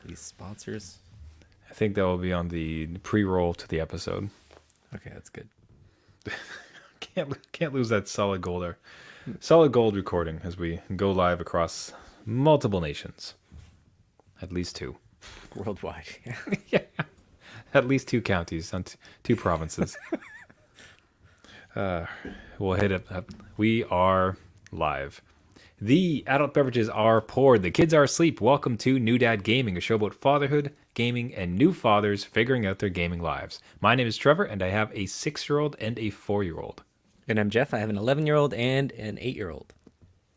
These sponsors. I think that will be on the pre-roll to the episode. Okay, that's good. Can't lose that solid gold there. Solid gold recording as we go live across multiple nations. At least two. Worldwide. Yeah. At least two counties and two provinces. We'll hit it up. We are live. The adult beverages are poured. The kids are asleep. Welcome to New Dad Gaming, a show about fatherhood, gaming, and new fathers figuring out their gaming lives. My name is Trevor, and I have a 6-year-old and a 4-year-old. And I'm Jeff. I have an 11-year-old and an 8-year-old.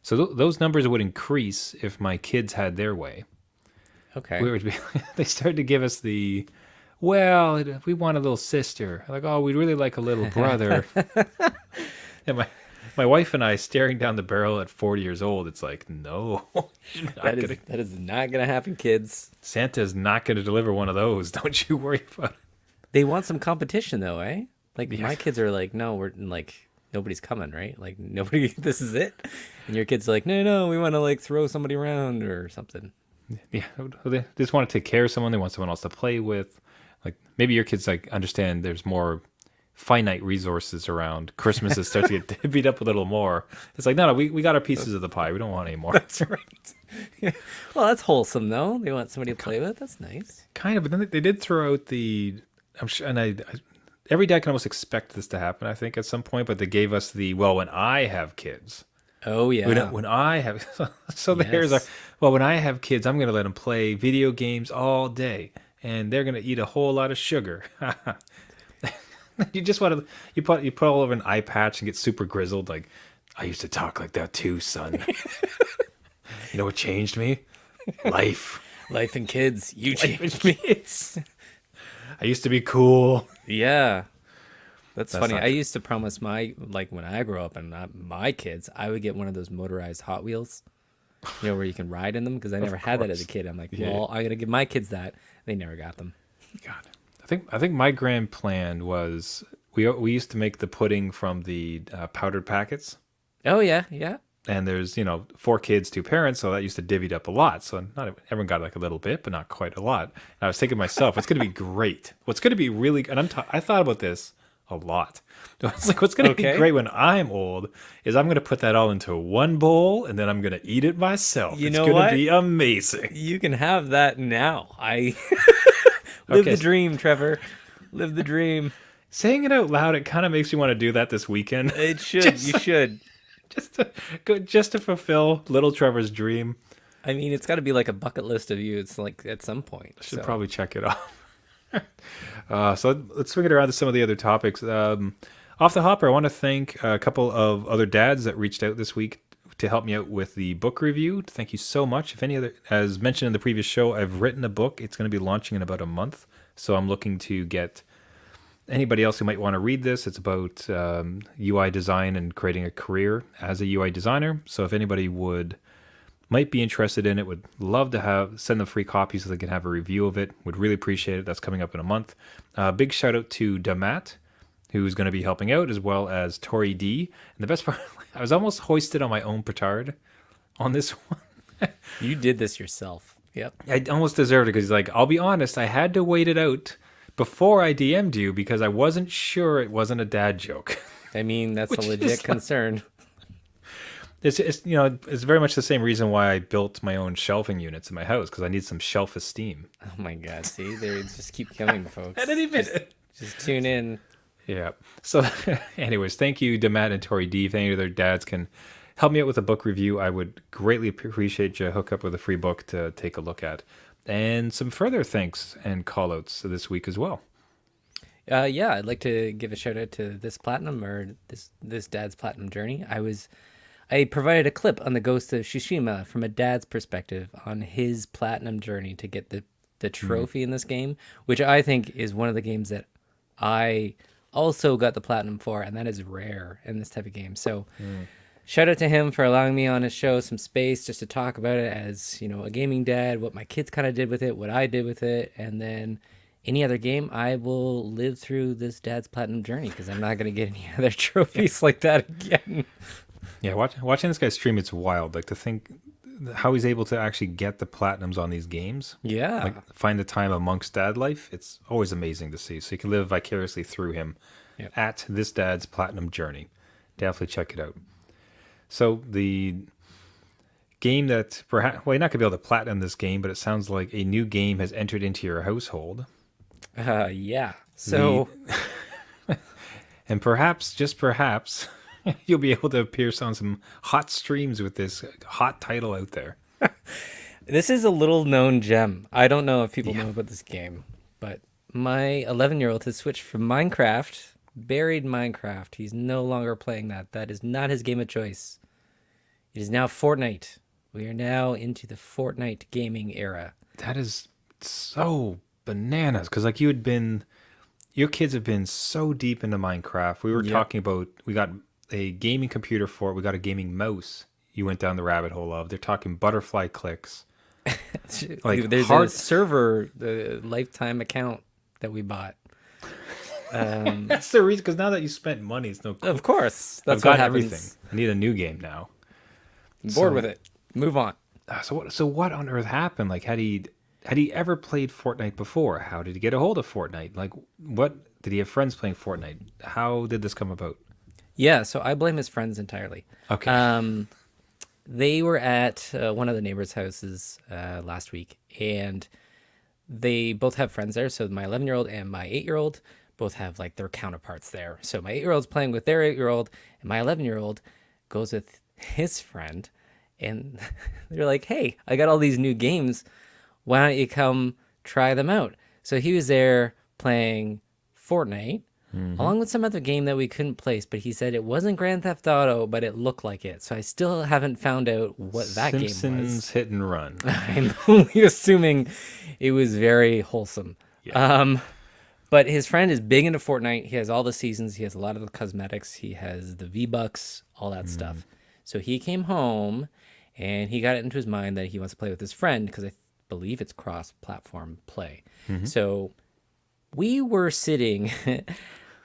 So those numbers would increase if my kids had their way. Okay. We would be, they started to give us the, well, we want a little sister. Like, oh, we'd really like a little brother. And my wife and I staring down the barrel at 40 years old, it's like, no. That is not going to happen, kids. Santa's not going to deliver one of those. Don't you worry about it. They want some competition, though, eh? Like, Yeah. my kids are like, no, we're like, nobody's coming, right? Like, nobody, this is it. And your kids are like, no, we want to like throw somebody around or something. Yeah, they just want to take care of someone. They want someone else to play with. Like, maybe your kids like understand there's more finite resources around. Christmases start to get divvied up a little more. It's like, no, we got our pieces of the pie. We don't want any more. That's right. Well, that's wholesome, though. They want somebody to play with. That's nice. Kind of, but then they did throw out the. I'm sure, and I every dad can almost expect this to happen. I think at some point, but they gave us the when I have kids. Oh, yeah. When I have, so there's Yes. when I have kids, I'm going to let them play video games all day, and they're going to eat a whole lot of sugar. You just want to, you put all over an eye patch and get super grizzled. Like, I used to talk like that too, son. You know what changed me? Life. Life and kids. You Life and changed me. kids. I used to be cool. Yeah. That's funny. not I true. used to promise when I grow up and my kids, I would get one of those motorized Hot Wheels, where you can ride in them, because I never had that as a course. kid. I'm like, Yeah. well, I'm going to give my kids that. They never got them. God, I think my grand plan was we used to make the pudding from the powdered packets, Oh, yeah, yeah. and there's 4 kids, 2 parents, so that used to divvied up a lot. So not everyone got like a little bit, but not quite a lot. And I was thinking to myself, what's going to be great? What's going to be really? And I thought about this a lot. I was like, what's going to Okay. be great when I'm old is I'm going to put that all into one bowl, and then I'm going to eat it myself. You it's know going what? to be amazing. You can have that now. I live Okay. the dream, Trevor. Live the dream. Saying it out loud, it kind of makes me want to do that this weekend. It should. You should. just to fulfill little Trevor's dream. I mean, it's got to be like a bucket list of you. It's like at some point. Should so. probably check it off. So let's swing it around to some of the other topics. Off the hopper, I want to thank a couple of other dads that reached out this week to help me out with the book review. Thank you so much. If any other, as mentioned in the previous show, I've written a book. It's going to be launching in about a month. So I'm looking to get anybody else who might want to read this. It's about UI design and creating a career as a UI designer. So if anybody might be interested in it, would love to send them free copies so they can have a review of it. Would really appreciate it. That's coming up in a month. Big shout out to Damat, who's going to be helping out, as well as Tori D. And the best part, I was almost hoisted on my own petard on this one. You did this yourself. Yep. I almost deserved it because, like, I'll be honest, I had to wait it out before I DM'd you because I wasn't sure it wasn't a dad joke. I mean, that's a Which legit is like- concern. It's it's very much the same reason why I built my own shelving units in my house, because I need some shelf esteem. Oh my God! See, they just keep coming, folks. At any minute. Just tune in. Yeah. So, anyways, thank you, Damat and Tori D. If any of their dads can help me out with a book review, I would greatly appreciate you hook up with a free book to take a look at. And some further thanks and call outs this week as well. Yeah, I'd like to give a shout out to this platinum, or this dad's platinum journey. I provided a clip on the Ghost of Tsushima from a dad's perspective on his platinum journey to get the trophy in this game, which I think is one of the games that I also got the platinum for, and that is rare in this type of game. So shout out to him for allowing me on his show some space just to talk about it as, a gaming dad, what my kids kind of did with it, what I did with it, and then any other game, I will live through this dad's platinum journey because I'm not going to get any other trophies like that again. Yeah, watching this guy stream, it's wild. Like, to think how he's able to actually get the platinums on these games. Yeah. Like find the time amongst dad life. It's always amazing to see. So you can live vicariously through him Yep. at this dad's platinum journey. Definitely check it out. So the game that perhaps, well, you're not gonna be able to platinum this game, but it sounds like a new game has entered into your household. Yeah. So And perhaps, just perhaps, you'll be able to appear on some hot streams with this hot title out there. this is a little known gem. I don't know if people know about this game, but my 11-year-old has switched from Minecraft, buried Minecraft. He's no longer playing that. That is not his game of choice. It is now Fortnite. We are now into the Fortnite gaming era. That is so bananas because like you had been, your kids have been so deep into Minecraft. We were Yep. talking about, we got a gaming computer for it. We got a gaming mouse. You went down the rabbit hole of. They're talking butterfly clicks. Like There's heart. a server, the lifetime account that we bought. That's the reason. Because now that you spent money, it's no. Of course, I've that's what got happens. everything. I need a new game now. Bored So- with it. Move on. So what on earth happened? Like had he ever played Fortnite before? How did he get a hold of Fortnite? Like what did he have friends playing Fortnite? How did this come about? Yeah, so I blame his friends entirely. Okay. They were at one of the neighbors' houses last week, and they both have friends there. So my 11-year-old and my 8-year-old both have like their counterparts there. So my 8-year-old's playing with their 8-year-old, and my 11-year-old goes with his friend, and they're like, "Hey, I got all these new games. Why don't you come try them out?" So he was there playing Fortnite. Along with some other game that we couldn't place, but he said it wasn't Grand Theft Auto, but it looked like it. So I still haven't found out what that game was. Simpsons Hit and Run. I'm only assuming it was very wholesome. But his friend is big into Fortnite. He has all the seasons. He has a lot of the cosmetics. He has the V-Bucks, all that stuff. So he came home, and he got it into his mind that he wants to play with his friend because I believe it's cross-platform play. So we were sitting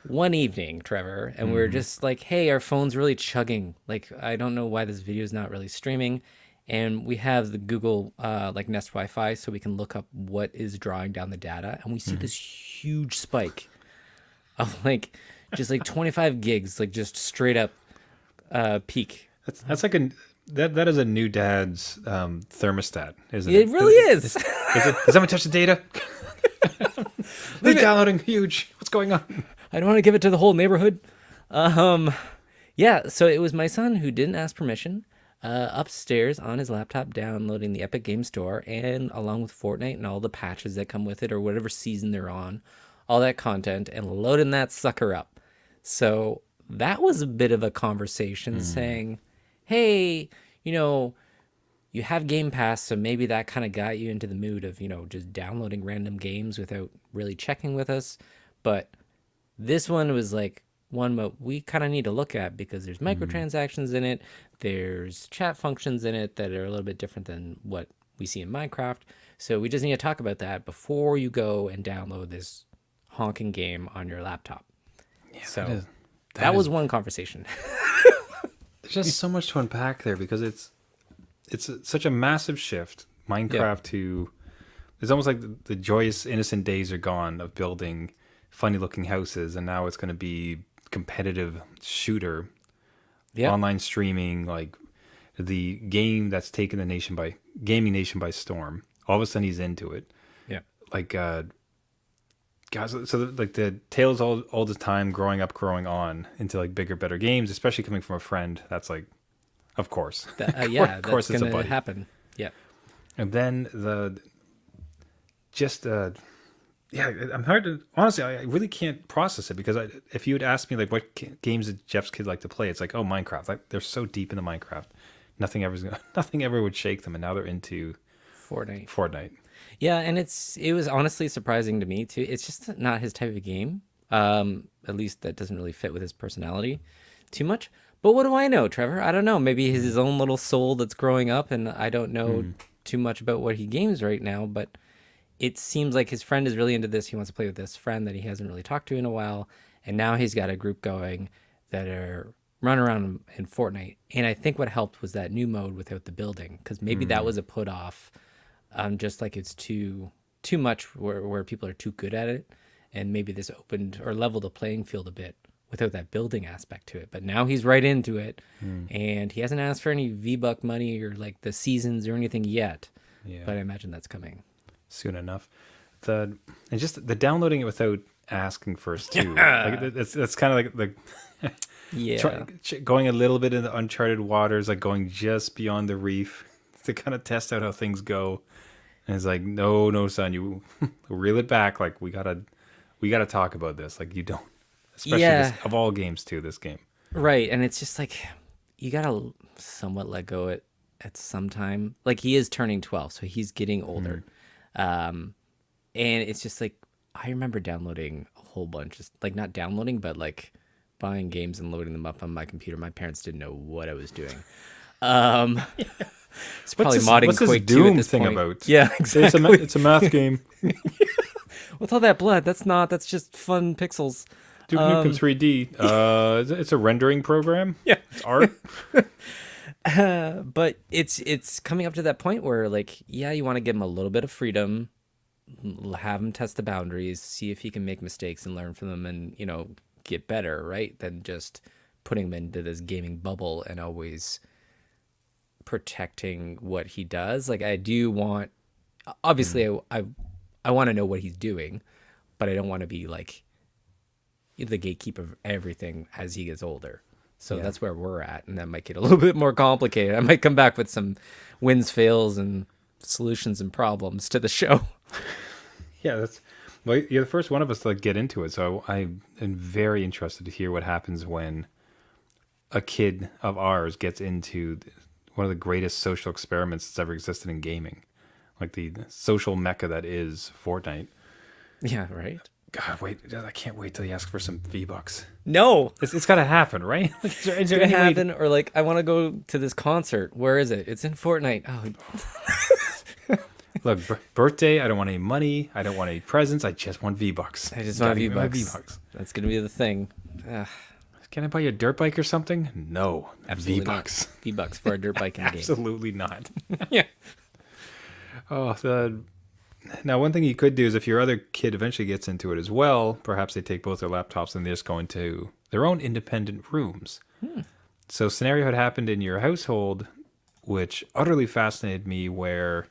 one evening, Trevor, and we were just like, hey, our phone's really chugging. Like, I don't know why this video is not really streaming. And we have the Google like Nest Wi-Fi, so we can look up what is drawing down the data. And we see this huge spike of like just like 25 gigs, like just straight up peak. That's like that is a new dad's thermostat, isn't It it? really is. Does someone touch the data? They're downloading huge. What's going on? I don't want to give it to the whole neighborhood. Yeah, so it was my son who didn't ask permission, upstairs on his laptop downloading the Epic Game Store, and along with Fortnite and all the patches that come with it or whatever season they're on, all that content, and loading that sucker up. So that was a bit of a conversation saying, hey, you have Game Pass, so maybe that kind of got you into the mood of, just downloading random games without really checking with us. But this one was like one that we kind of need to look at because there's microtransactions in it. There's chat functions in it that are a little bit different than what we see in Minecraft. So we just need to talk about that before you go and download this honking game on your laptop. Yeah, so that was one conversation. There's just so much to unpack there because it's such a massive shift. Minecraft to, it's almost like the joyous innocent days are gone of building funny looking houses, and now it's going to be competitive shooter, online streaming, like the game that's taken the gaming nation by storm. All of a sudden he's into it. Yeah. Like guys, so like the tales all the time growing on into like bigger, better games, especially coming from a friend. That's like, of course, Of course that's it's a gonna buddy. happen. Yeah. And then I'm hard to, honestly, I really can't process it because if you had asked me like what games did Jeff's kid like to play, it's like, oh, Minecraft. Like they're so deep into Minecraft, nothing ever would shake them, and now they're into Fortnite. Yeah, and it was honestly surprising to me too. It's just not his type of game. At least that doesn't really fit with his personality too much. But what do I know, Trevor? I don't know. Maybe he's his own little soul that's growing up, and I don't know too much about what he games right now. But it seems like his friend is really into this. He wants to play with this friend that he hasn't really talked to in a while, and now he's got a group going that are run around in Fortnite. And I think what helped was that new mode without the building, because maybe that was a put off. Just like it's too much where people are too good at it, and maybe this opened or leveled the playing field a bit without that building aspect to it. But now he's right into it, and he hasn't asked for any V-Buck money or like the seasons or anything yet. Yeah. But I imagine that's coming Soon enough. And just the downloading it without asking first too. Like that's kind of like the Yeah. going a little bit into uncharted waters, like going just beyond the reef to kind of test out how things go. And it's like, no, son, you reel it back. Like we gotta talk about this. Like you don't, especially Yeah. of all games too. This game. Right. And it's just like you gotta somewhat let go at some time. Like he is turning 12, so he's getting older. And it's just like I remember downloading a whole bunch, just like not downloading, but like buying games and loading them up on my computer. My parents didn't know what I was doing. It's probably modding what's this Quake 2 Doom at this thing point. about? Yeah, exactly. It's a math game. What's all that blood? That's just fun pixels. Duke Nukem 3D. It's a rendering program. Yeah. It's art. But it's coming up to that point where like, yeah, you want to give him a little bit of freedom, have him test the boundaries, see if he can make mistakes and learn from them and, get better, right? Than just putting him into this gaming bubble and always protecting what he does. Like I do want, obviously I want to know what he's doing, but I don't want to be like the gatekeeper of everything as he gets older. So Yeah. that's where we're at, and that might get a little bit more complicated. I might come back with some wins, fails, and solutions and problems to the show. Yeah, well, you're the first one of us to get into it, so I am very interested to hear what happens when a kid of ours gets into one of the greatest social experiments that's ever existed in gaming, like the social mecca that is Fortnite. Yeah, right. God, wait! I can't wait till he asks for some V-Bucks. No, It's got to happen, right? Like, is there it's any gonna way happen. Or like, I want to go to this concert. Where is it? It's in Fortnite. Oh, Look, birthday, I don't want any money. I don't want any presents. I just want V-Bucks. I just Gotta want give me my V-Bucks. V-Bucks. That's gonna be the thing. Can I buy you a dirt bike or something? No. Absolutely V-Bucks. not. V-Bucks for a dirt bike in the game. Absolutely not. Yeah. Oh, now one thing you could do is if your other kid eventually gets into it as well, perhaps they take both their laptops and they just go into their own independent rooms. So scenario had happened in your household, which utterly fascinated me, where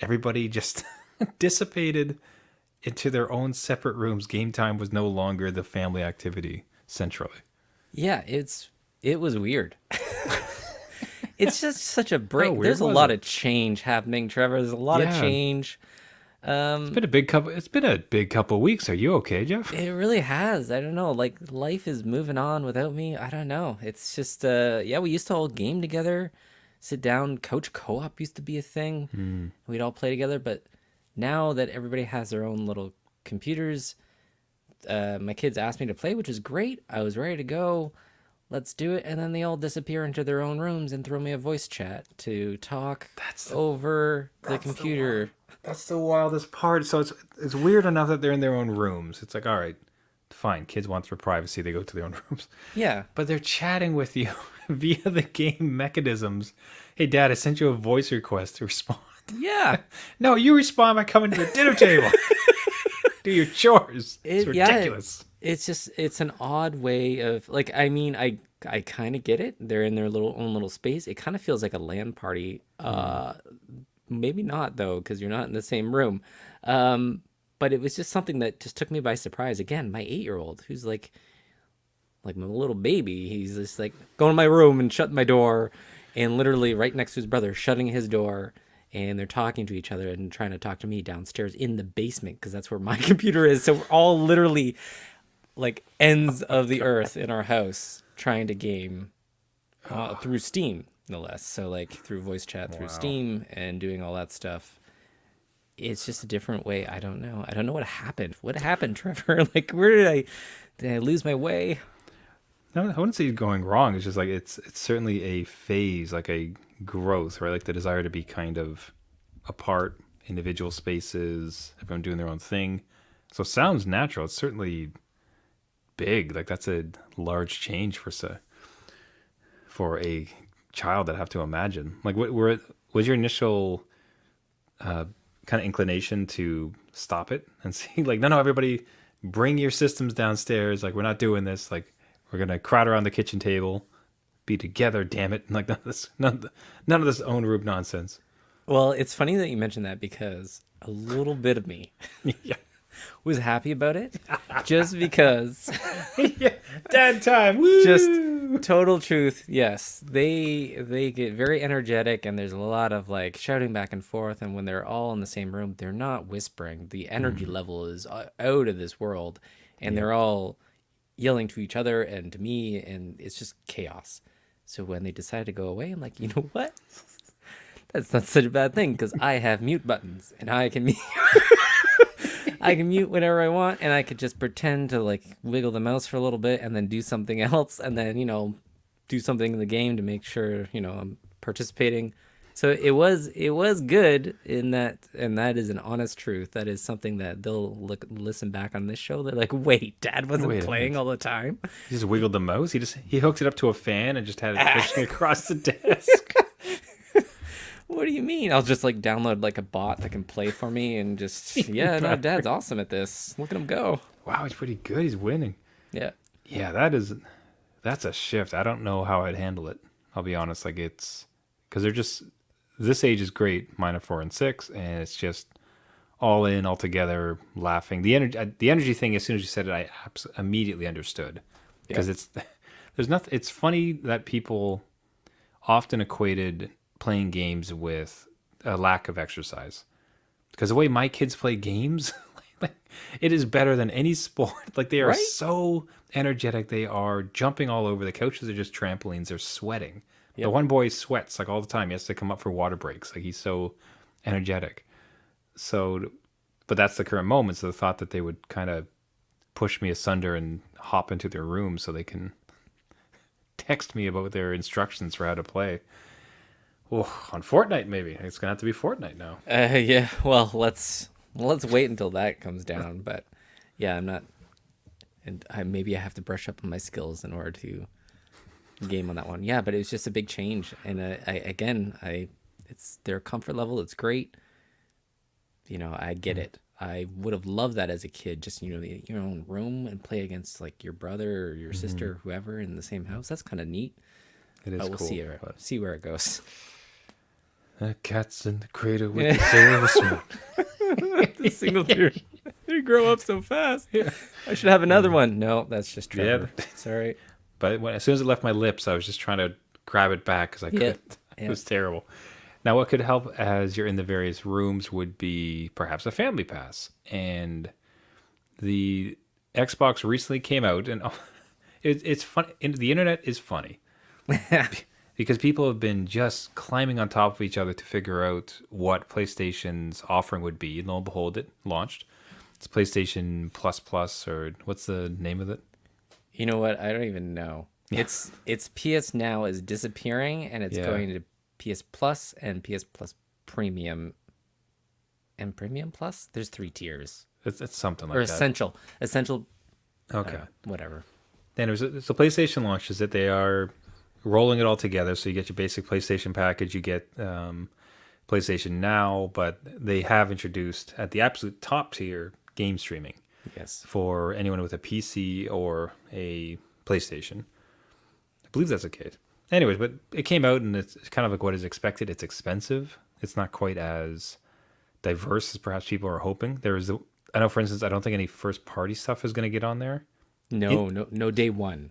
everybody just dissipated into their own separate rooms. Game time was no longer the family activity centrally. Yeah, it was weird. It's just such a break. weird There's a was lot it? of change happening, Trevor. There's a lot of Yeah. change. It's been a big couple weeks. Are you okay, Jeff? It really has. I don't know. Like life is moving on without me. I don't know. It's just yeah, we used to all game together, sit down, coach co-op used to be a thing. We'd all play together, but now that everybody has their own little computers, my kids asked me to play, which is great. I was ready to go. Let's do it. And then they all disappear into their own rooms and throw me a voice chat to talk over the computer. That's the wildest part. So it's weird enough that they're in their own rooms. It's like, all right, fine. Kids want their privacy. They go to their own rooms. Yeah. But they're chatting with you via the game mechanisms. Hey, Dad, I sent you a voice request to respond. Yeah. No, you respond by coming to the dinner table. Do your chores. It's Yeah, ridiculous. it's just it's an odd way of like I mean I kind of get it. They're in their own little space. It kind of feels like a LAN party. Maybe not though, because you're not in the same room. But it was just something that just took me by surprise. Again, my 8-year-old, who's like my little baby, he's just like going to my room and shutting my door, and literally right next to his brother, shutting his door. And they're talking to each other and trying to talk to me downstairs in the basement because that's where my computer is. So we're all literally like ends of the earth in our house trying to game through Steam, no less. So like through voice chat through Steam and doing all that stuff. It's just a different way. I don't know. I don't know what happened. What happened, Trevor? Like where did I lose my way? No, I wouldn't say it's going wrong. It's just like it's certainly a phase, like a growth, right? Like the desire to be kind of apart, individual spaces, everyone doing their own thing. So it sounds natural. It's certainly big. Like that's a large change for for a child that have to imagine. Like, was your initial kind of inclination to stop it and see, like, no, everybody, bring your systems downstairs. Like, we're not doing this. Like, we're gonna crowd around the kitchen table, be together. Damn it! Like, none of this own room nonsense. Well, it's funny that you mentioned that because a little bit of me Yeah, was happy about it just because. yeah. Dad time. Woo! Just total truth. Yes, they get very energetic, and there's a lot of like shouting back and forth. And when they're all in the same room, they're not whispering. The energy level is out of this world, and they're all yelling to each other and to me, and it's just chaos. So when they decide to go away, I'm like, you know what? That's not such a bad thing because I have mute buttons, and I can mute. I can mute whenever I want, and I could just pretend to like wiggle the mouse for a little bit and then do something else, and then do something in the game to make sure I'm participating. So it was good in that, and that is an honest truth. That is something that they'll listen back on this show. They're like, wait, Dad wasn't Wait a playing minute. all the time. He just wiggled the mouse. He hooked it up to a fan and just had it pushing across the desk. What do you mean? I'll just like download like a bot that can play for me and just yeah, no, Dad's awesome at this. Look at him go. Wow, he's pretty good. He's winning. Yeah. Yeah, that's a shift. I don't know how I'd handle it. I'll be honest. Like, it's because they're just, this age is great, mine are 4 and 6, and it's just all in, all together, laughing. The energy thing. As soon as you said it, I immediately understood because it's there's nothing. It's funny that people often equated playing games with a lack of exercise, because the way my kids play games, like, it is better than any sport. Like, they are Right? so energetic. They are jumping all over. The couches are just trampolines. They're sweating. The Yep. one boy sweats like all the time. He has to come up for water breaks. Like, he's so energetic. So, but that's the current moment. So the thought that they would kind of push me asunder and hop into their room so they can text me about their instructions for how to play. Oh, on Fortnite, maybe. It's gonna have to be Fortnite now. Yeah. Well, let's wait until that comes down. But yeah, I'm not, and maybe I have to brush up on my skills in order to game on that one. Yeah, but it was just a big change, and it's their comfort level. It's great. I get it. I would have loved that as a kid. Just your own room and play against like your brother or your sister or whoever in the same house. That's kind of neat. It is But we'll cool. see where it goes. The cat's in the cradle with the silver spoon. The single theory. They grow up so fast. Yeah. I should have another one. No, that's just Trevor. Sorry. But as soon as it left my lips, I was just trying to grab it back because I couldn't. It was terrible. Now, what could help as you're in the various rooms would be perhaps a family pass. And the Xbox recently came out, and it's funny. The internet is funny because people have been just climbing on top of each other to figure out what PlayStation's offering would be. And lo and behold, it launched. It's PlayStation Plus Plus, or what's the name of it? You know what? I don't even know. It's PS Now is disappearing, and it's going to PS Plus and PS Plus Premium and Premium Plus. There's 3 tiers. It's something like Or that. Essential. Okay. Whatever. And so PlayStation launches that they are rolling it all together. So you get your basic PlayStation package, you get PlayStation Now, but they have introduced at the absolute top tier game streaming Yes. for anyone with a PC or a PlayStation. I believe that's the case. Anyways, but it came out and it's kind of like what is expected. It's expensive. It's not quite as diverse as perhaps people are hoping. I know, for instance, I don't think any first party stuff is going to get on there. No day one.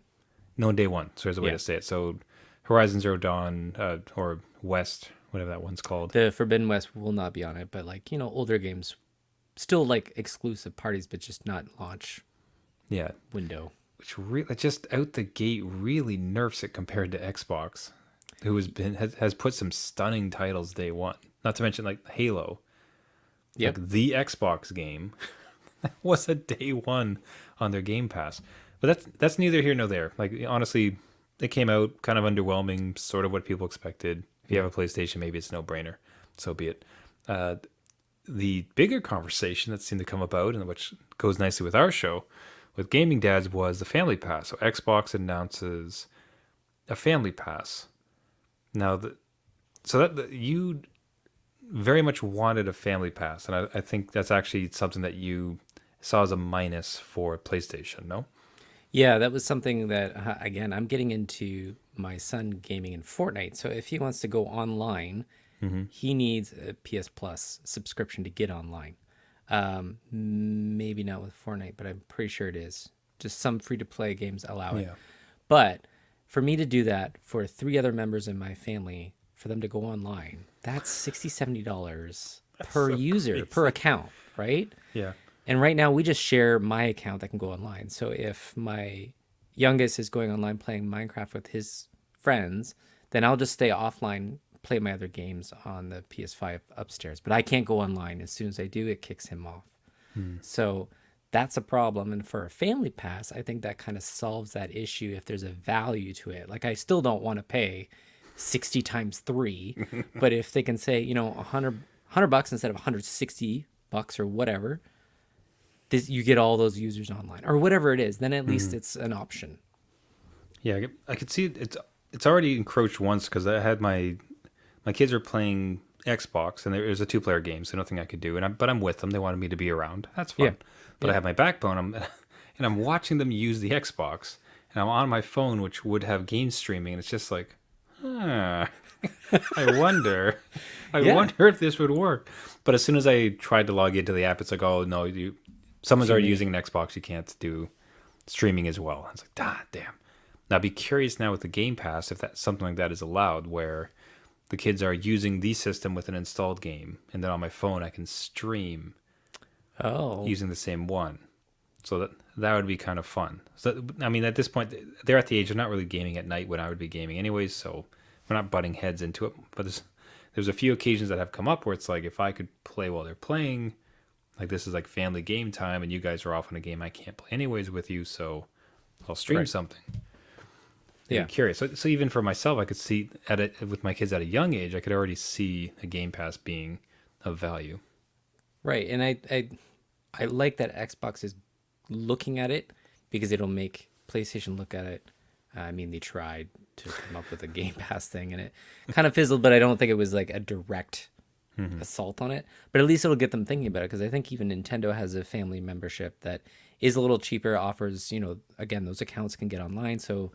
No, day one. So there's a way Yeah. to say it. So Horizon Zero Dawn or West, whatever that one's called. The Forbidden West will not be on it, but like, older games still like exclusive parties, but just not launch Yeah. window. Which really just out the gate really nerfs it compared to Xbox, who has put some stunning titles day one. Not to mention like Halo. Yep. Like the Xbox game was a day one on their Game Pass. But that's neither here nor there. Like, honestly, it came out kind of underwhelming, sort of what people expected. If you have a PlayStation, maybe it's no brainer. So be it. The bigger conversation that seemed to come about, and which goes nicely with our show, with Gaming Dads, was the Family Pass. So Xbox announces a family pass. Now, that you very much wanted a family pass, and I think that's actually something that you saw as a minus for PlayStation. No. Yeah, that was something that, again, I'm getting into my son gaming in Fortnite. So if he wants to go online, Mm-hmm. he needs a PS Plus subscription to get online. Maybe not with Fortnite, but I'm pretty sure it is. Just some free to play games allow it. Yeah. But for me to do that for three other members in my family, for them to go online, that's $60, $70 That's per so user, per crazy. account, right? Yeah. And right now we just share my account that can go online. So if my youngest is going online playing Minecraft with his friends, then I'll just stay offline, play my other games on the PS5 upstairs. But I can't go online. As soon as I do, it kicks him off. Hmm. So that's a problem. And for a family pass, I think that kind of solves that issue if there's a value to it. Like I still don't want to pay 60 times 3, but if they can say, 100 bucks instead of 160 bucks or whatever, this, you get all those users online or whatever it is, then at least it's an option. Yeah, I could see it's already encroached once because I had my kids are playing Xbox and there was a two-player game, so nothing I could do. But I'm with them. They wanted me to be around. That's Yeah. fun. But I Yeah. have my backbone. And I'm watching them use the Xbox, and I'm on my phone, which would have game streaming, and it's just like, huh. I wonder. I Yeah. wonder if this would work. But as soon as I tried to log into the app, it's like, oh no, someone's already using an Xbox. You can't do streaming as well. It's like, ah, damn. Now, I'd be curious now with the Game Pass if that something like that is allowed, where the kids are using the system with an installed game, and then on my phone I can stream Oh, using the same one. So that would be kind of fun. So I mean, at this point, they're at the age they're not really gaming at night when I would be gaming anyways. So we're not butting heads into it. But there's a few occasions that have come up where it's like if I could play while they're playing, like this is like family game time, and you guys are off on a game I can't play anyways with you, so I'll stream right. something. Yeah. I'm curious. So even for myself, I could see at it with my kids at a young age, I could already see a Game Pass being of value. Right. And I like that Xbox is looking at it because it'll make PlayStation look at it. I mean, they tried to come up with a Game Pass thing and it kind of fizzled, but I don't think it was like a direct assault on it. But at least it'll get them thinking about it because I think even Nintendo has a family membership that is a little cheaper, offers, again, those accounts can get online. So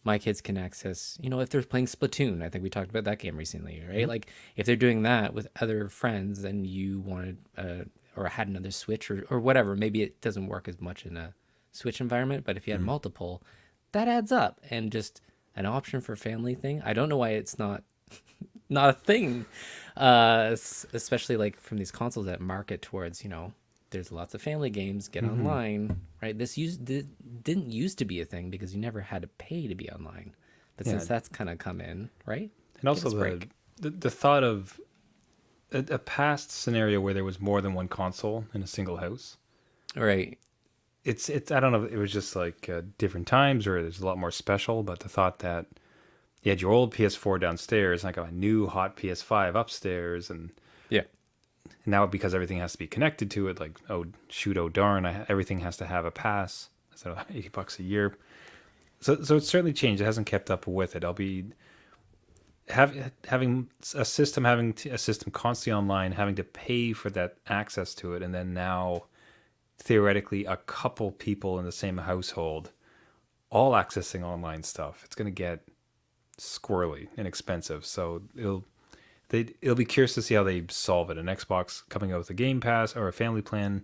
my kids can access, if they're playing Splatoon. I think we talked about that game recently, right? Like if they're doing that with other friends and you wanted or had another Switch or whatever, maybe it doesn't work as much in a Switch environment, but if you had multiple, that adds up and just an option for family thing. I don't know why it's not a thing, especially like from these consoles that market towards, there's lots of family games, get online, right? Didn't used to be a thing because you never had to pay to be online. But Yeah. since that's kind of come in, right? And Give also us a break. the thought of a past scenario where there was more than one console in a single house. Right. It's I don't know if it was just like different times or there's a lot more special, but the thought that you had your old PS4 downstairs and I got a new hot PS5 upstairs, and Yeah. now because everything has to be connected to it, like oh shoot, oh darn, everything has to have a pass. So $80 a year. So it's certainly changed. It hasn't kept up with it. I'll be having a system, a system constantly online, having to pay for that access to it, and then now theoretically a couple people in the same household all accessing online stuff. It's going to get squirrely and expensive. So it'll be curious to see how they solve it. An Xbox coming out with a Game Pass or a family plan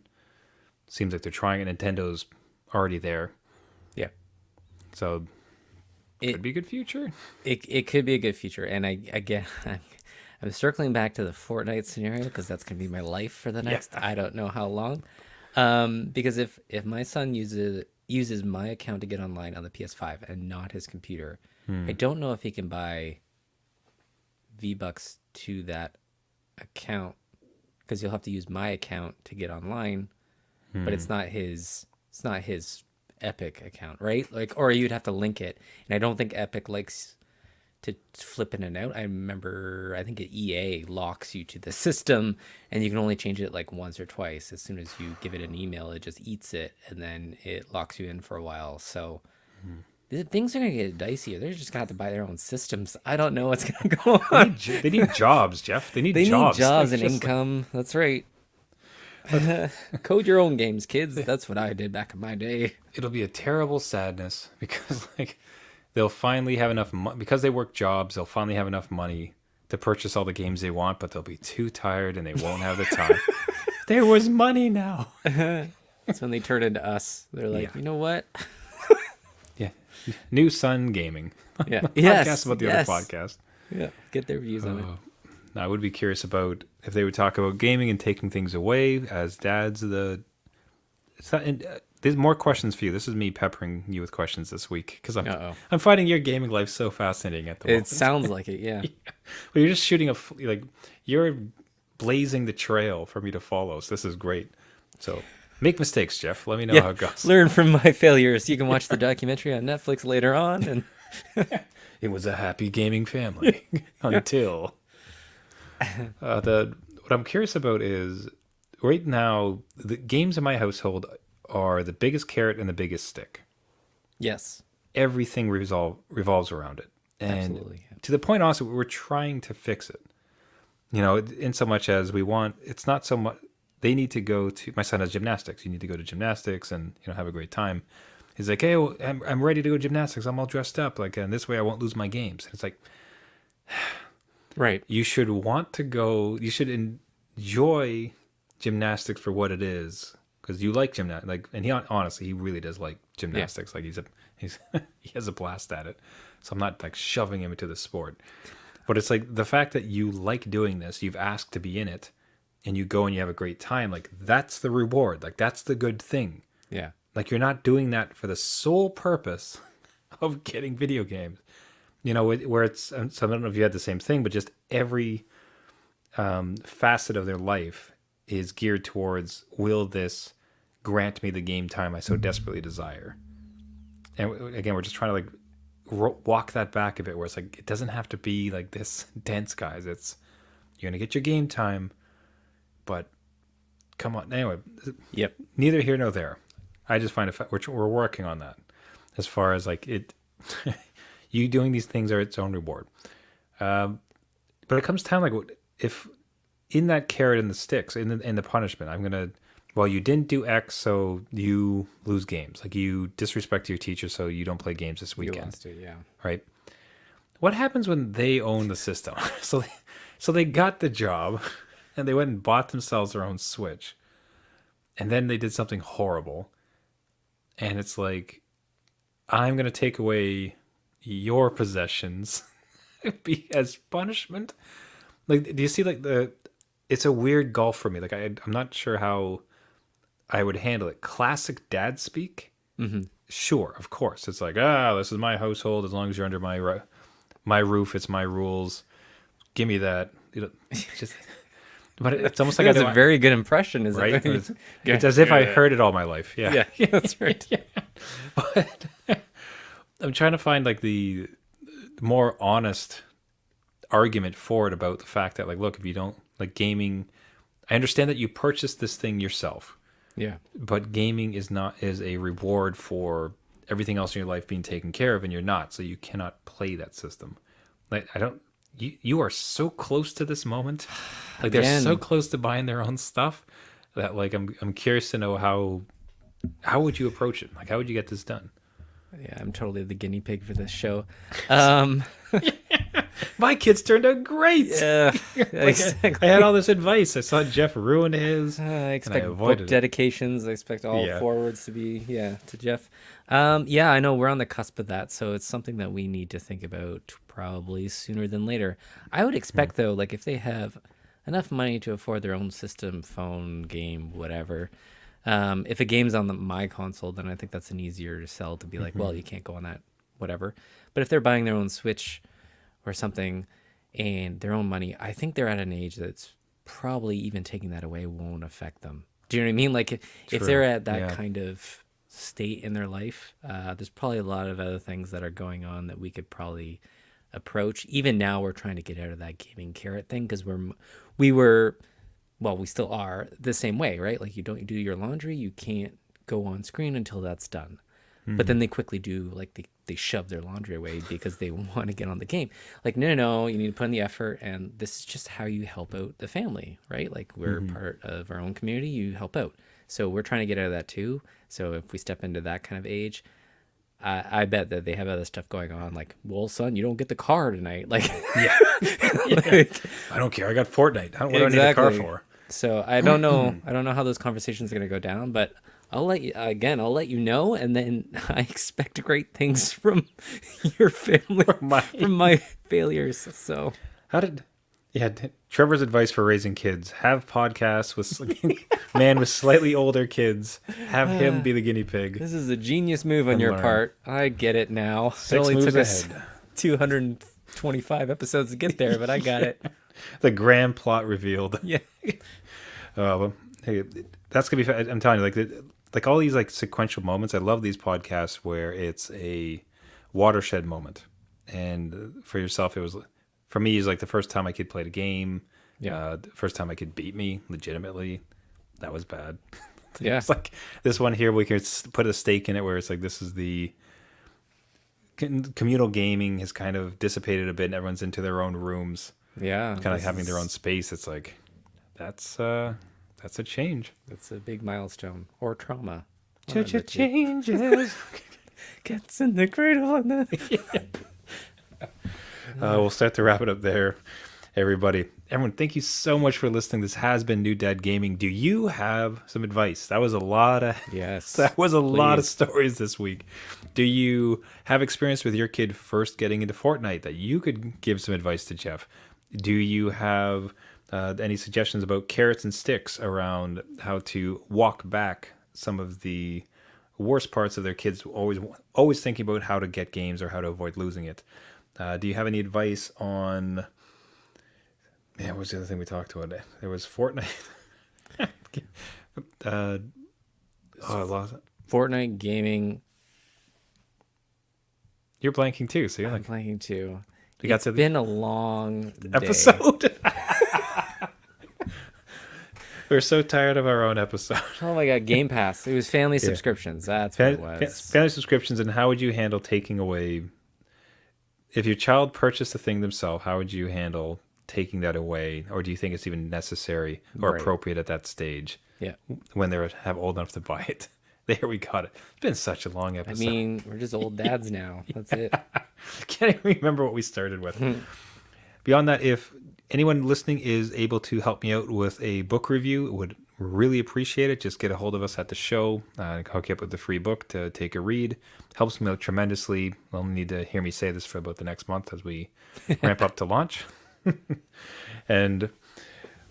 seems like they're trying it. Nintendo's already there, Yeah. so It could be a good future. it could be a good feature. And again, I'm circling back to the Fortnite scenario because that's gonna be my life for the next I don't know how long. Because if my son uses my account to get online on the PS5 and not his computer, I don't know if he can buy V-Bucks to that account because he'll have to use my account to get online, but it's not his Epic account, right? Like, or you'd have to link it, and I don't think Epic likes to flip in and out. I think EA locks you to the system, and you can only change it like once or twice. As soon as you give it an email, it just eats it, and then it locks you in for a while. So things are gonna get dicier. They're just gonna have to buy their own systems. I don't know what's gonna go They on. need they need jobs, Jeff. They need They need jobs. jobs Like, and just like, income. That's right. Code your own games, kids. That's what I did back in my day. it'll be a terrible sadness because like they'll finally have enough because they work jobs. They'll finally have enough money to purchase all the games they want, but they'll be too tired and they won't have the time. There was money now. That's when they turn into us. They're like, Yeah. you know what? Yeah, New Sun Gaming. Yeah. Podcast Yes. about the yes. other podcast. Yeah. Get their views on it. I would be curious about if they would talk about gaming and taking things away as dads. It's not. There's more questions for you. This is me peppering you with questions this week because Uh-oh. I'm finding your gaming life so fascinating at the It moment. sounds like it. Yeah. Well, you're just shooting like you're blazing the trail for me to follow. So this is great. So make mistakes, Jeff. Let me know how it goes. Learn from my failures. You can watch the documentary on Netflix later on. And It was a happy gaming family until what I'm curious about is right now the games in my household are the biggest carrot and the biggest stick. yes, Everything revolves around it, and absolutely. Yeah. to the point also we're trying to fix it. You know, in so much as we want, it's not so much they need to go to. My son has gymnastics. You need to go to gymnastics and have a great time. He's like, hey, well, I'm ready to go to gymnastics. I'm all dressed up, like, and this way I won't lose my games. And it's like, Right. you should want to go. You should enjoy gymnastics for what it is, because you like gymnastics. Like, and he honestly, he really does like gymnastics. Like, he's he has a blast at it. So I'm not like shoving him into the sport, but it's like the fact that you like doing this, you've asked to be in it, and you go and you have a great time. Like, that's the reward. Like, that's the good thing. Yeah. Like, you're not doing that for the sole purpose of getting video games. You know, where it's, so I don't know if you had the same thing, but just every facet of their life is geared towards, will this grant me the game time I so desperately desire? And again, we're just trying to like walk that back a bit, where it's like, it doesn't have to be like this dense, guys. It's, you're going to get your game time, but come on. Anyway, Yep. neither here nor there. I just find we're working on that as far as like it. You doing these things are its own reward. But it comes time like if in that carrot and the sticks in the punishment, I'm gonna, well, you didn't do X, so you lose games. Like, you disrespect your teacher, so you don't play games this You weekend, lost it. Yeah. right? What happens when they own the system? so they got the job, and they went and bought themselves their own Switch, and then they did something horrible, and it's like, I'm gonna take away your possessions as punishment. Like, do you see like it's a weird gulf for me. Like, I'm not sure how I would handle it. Classic dad speak. Mm-hmm. Sure, of course. It's like, this is my household. As long as you're under my roof, it's my rules. Give me that. Just, but it's almost like That's I a don't, very good impression, isn't right? it? It's as if I heard it all my life. Yeah. Yeah. That's right. But I'm trying to find like the more honest argument for it, about the fact that, like, look, if you don't like gaming, I understand that you purchased this thing yourself, Yeah. but gaming is a reward for everything else in your life being taken care of, and you're not, so you cannot play that system. Like, I don't. You are so close to this moment. Like, they're Again. so close to buying their own stuff that, like, I'm curious to know how would you approach it? Like, how would you get this done? Yeah. I'm totally the guinea pig for this show. My kids turned out great. Yeah. Like, I had all this advice. I saw Jeff ruin his. I expect book avoided it. dedications. I expect all Yeah. forwards to be to Jeff. Yeah, I know we're on the cusp of that, so it's something that we need to think about probably sooner than later. I would expect though, like, if they have enough money to afford their own system, phone, game, whatever. If a game's on my console, then I think that's an easier sell to be like, well, you can't go on that, whatever. But if they're buying their own Switch or something and their own money, I think they're at an age that's probably even taking that away won't affect them. Do you know what I mean? Like, if they're at that yeah. kind of state in their life, there's probably a lot of other things that are going on that we could probably approach. Even now, we're trying to get out of that gaming carrot thing because we still are the same way, right? Like, you don't do your laundry, you can't go on screen until that's done. But then they quickly do, like, they shove their laundry away because they want to get on the game. Like, no, no, no, you need to put in the effort, and this is just how you help out the family, right? Like, we're part of our own community, you help out. So we're trying to get out of that too. So if we step into that kind of age, I bet that they have other stuff going on. Like, well, son, you don't get the car tonight. Like, Yeah. like, I don't care. I got Fortnite. What do I need the car for? So I don't know. I don't know how those conversations are going to go down, but I'll let you again. I'll let you know, and then I expect great things from your family from my failures. So How did? Yeah, Trevor's advice for raising kids: have podcasts with man with slightly older kids. Have him be the guinea pig. this is a genius move on And your learn. part. I get it now. It 6 only moves took us ahead. 225 episodes to get there, but I got it. The grand plot revealed. Yeah. Well, hey, that's gonna be. I'm telling you, like all these like sequential moments. I love these podcasts where it's a watershed moment, and for yourself, it was. For me, it's like the first time my kid played a game. Yeah. The first time my kid beat me legitimately. That was bad. Yeah. It's like this one here. We can put a stake in it where it's like this is the communal gaming has kind of dissipated a bit, and everyone's into their own rooms, Yeah. kind of having their own space. It's like that's a change. That's a big milestone or trauma. One of the two. Changes. Gets in the cradle and the We'll start to wrap it up there, everybody. Everyone, thank you so much for listening. This has been New Dad Gaming. Do you have some advice? That was a lot of Yes. that was a lot of please. stories this week. Do you have experience with your kid first getting into Fortnite that you could give some advice to Jeff? Do you have any suggestions about carrots and sticks around how to walk back some of the worst parts of their kids always thinking about how to get games or how to avoid losing it? Do you have any advice on? Yeah, what was the other thing we talked about? There was Fortnite. I lost it. Fortnite gaming. You're blanking too, so you're I'm like playing too. We got It's to the been a long day. episode. We're so tired of our own episode. Oh my god, Game Pass. It was family subscriptions. That's what it was. Family subscriptions, and how would you handle taking away? If your child purchased the thing themselves, how would you handle taking that away, or do you think it's even necessary or Right. appropriate at that stage Yeah. when they're old enough to buy it? There we got it. It's been such a long I episode. mean, we're just old dads now. That's it. Can't even remember what we started with. Beyond that, if anyone listening is able to help me out with a book review, would really appreciate it. Just get a hold of us at the show. Hook you up with the free book to take a read. Helps me out tremendously. You'll need to hear me say this for about the next month as we ramp up to launch. And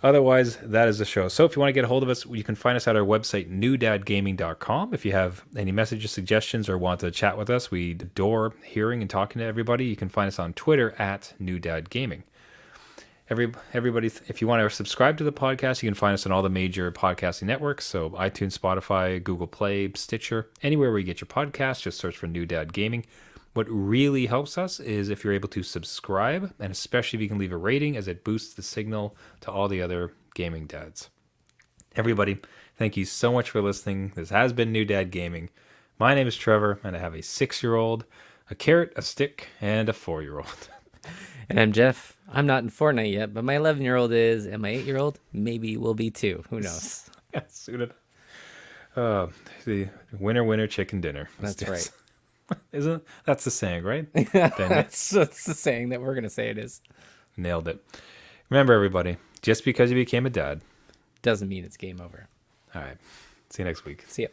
otherwise, that is the show. So if you want to get a hold of us, you can find us at our website, newdadgaming.com. If you have any messages, suggestions, or want to chat with us, we adore hearing and talking to everybody. You can find us on Twitter at newdadgaming. Everybody, if you want to subscribe to the podcast, you can find us on all the major podcasting networks. So iTunes, Spotify, Google Play, Stitcher, anywhere where you get your podcast, just search for New Dad Gaming. What really helps us is if you're able to subscribe, and especially if you can leave a rating, as it boosts the signal to all the other gaming dads. Everybody, thank you so much for listening. This has been New Dad Gaming. My name is Trevor, and I have a 6-year-old, a carrot, a stick, and a 4-year-old. And I'm Jeff. I'm not in Fortnite yet, but my 11-year-old is, and my 8-year-old maybe will be too. Who knows? Soon. The winner, chicken dinner. That's right. Isn't that's the saying, right? That's the saying that we're going to say it is. Nailed it. Remember, everybody, just because you became a dad. Doesn't mean it's game over. All right. See you next week. See ya.